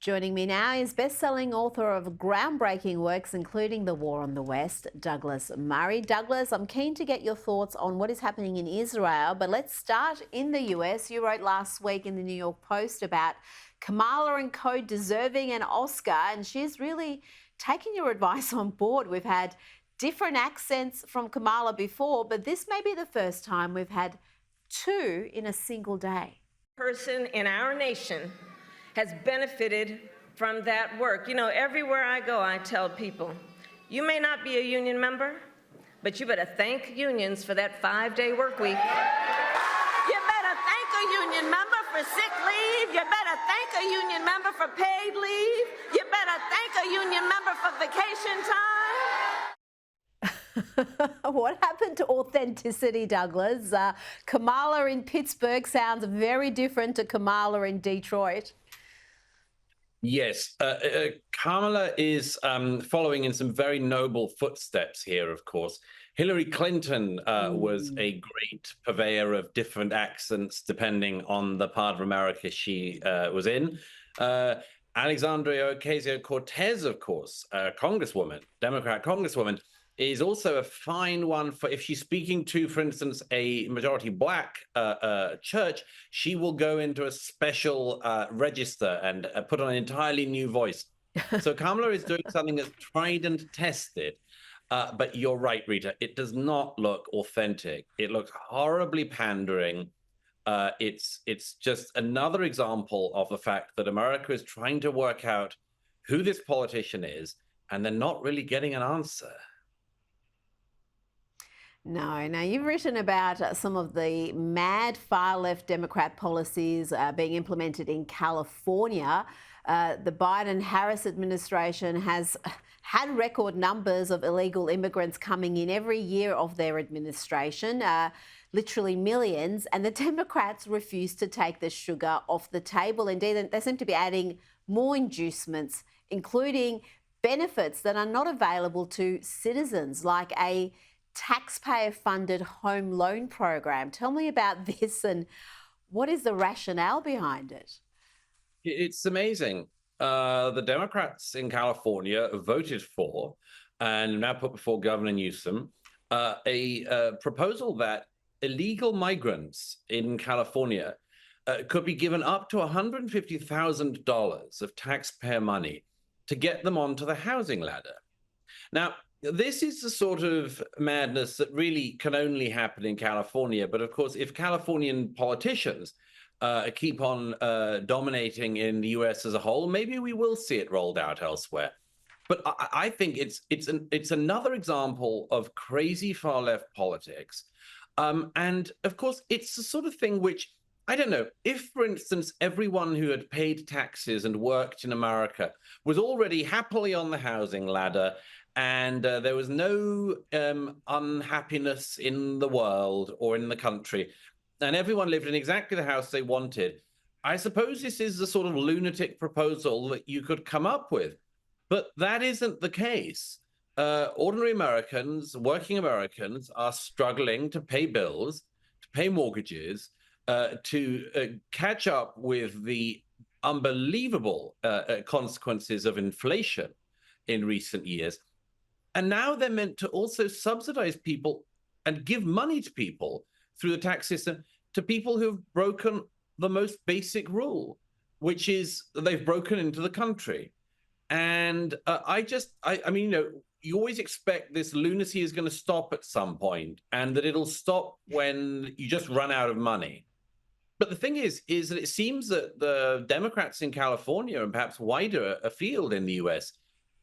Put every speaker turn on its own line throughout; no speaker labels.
Joining me now is best-selling author of groundbreaking works, including The War on the West, Douglas Murray. Douglas, I'm keen to get your thoughts on what is happening in Israel, but let's start in the US. You wrote last week in the New York Post about Kamala and co deserving an Oscar, and she's really taken your advice on board. We've had different accents from Kamala before, but this may be the first time we've had two in a single day.
Person in our nation has benefited from that work. You know, everywhere I go, I tell people, you may not be a union member, but you better thank unions for that 5-day work week. You better thank a union member for sick leave. You better thank a union member for paid leave. You better thank a union member for vacation time.
What happened to authenticity, Douglas? Kamala in Pittsburgh sounds very different to Kamala in Detroit.
Yes, Kamala is following in some very noble footsteps here, of course. Hillary Clinton was a great purveyor of different accents depending on the part of America she was in. Alexandria Ocasio-Cortez, of course, congresswoman, Democrat congresswoman, is also a fine one for if she's speaking to, for instance, a majority black church, she will go into a special register and put on an entirely new voice. So Kamala is doing something that's tried and tested. But you're right, Rita, it does not look authentic. It looks horribly pandering. It's just another example of the fact that America is trying to work out who this politician is, and they're not really getting an answer.
No. Now, you've written about some of the mad far-left Democrat policies being implemented in California. The Biden-Harris administration has had record numbers of illegal immigrants coming in every year of their administration, literally millions, and the Democrats refuse to take the sugar off the table. Indeed, they seem to be adding more inducements, including benefits that are not available to citizens, like a taxpayer-funded home loan program. Tell me about this and what is the rationale behind it?
It's amazing. The Democrats in California voted for, and now put before Governor Newsom, a proposal that illegal migrants in California could be given up to $150,000 of taxpayer money to get them onto the housing ladder. Now, this is the sort of madness that really can only happen in California. But of course, if Californian politicians keep on dominating in the US as a whole, maybe we will see it rolled out elsewhere. But I think it's another example of crazy far left politics. And of course, it's the sort of thing which, I don't know, if, for instance, everyone who had paid taxes and worked in America was already happily on the housing ladder, and there was no unhappiness in the world or in the country, and everyone lived in exactly the house they wanted, I suppose this is the sort of lunatic proposal that you could come up with. But that isn't the case. Ordinary Americans, working Americans, are struggling to pay bills, to pay mortgages, to catch up with the unbelievable consequences of inflation in recent years. And now they're meant to also subsidize people and give money to people through the tax system to people who've broken the most basic rule, which is they've broken into the country. And I mean, you know, you always expect this lunacy is going to stop at some point, and that it'll stop when you just run out of money. But the thing is that it seems that the Democrats in California and perhaps wider afield in the US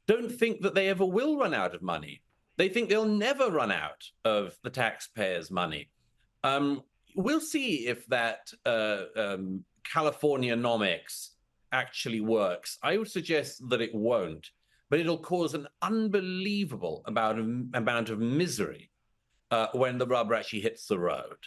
don't think that they ever will run out of money. They think they'll never run out of the taxpayers' money. We'll see if that Californianomics actually works. I would suggest that it won't, but it'll cause an unbelievable amount of misery when the rubber actually hits the road.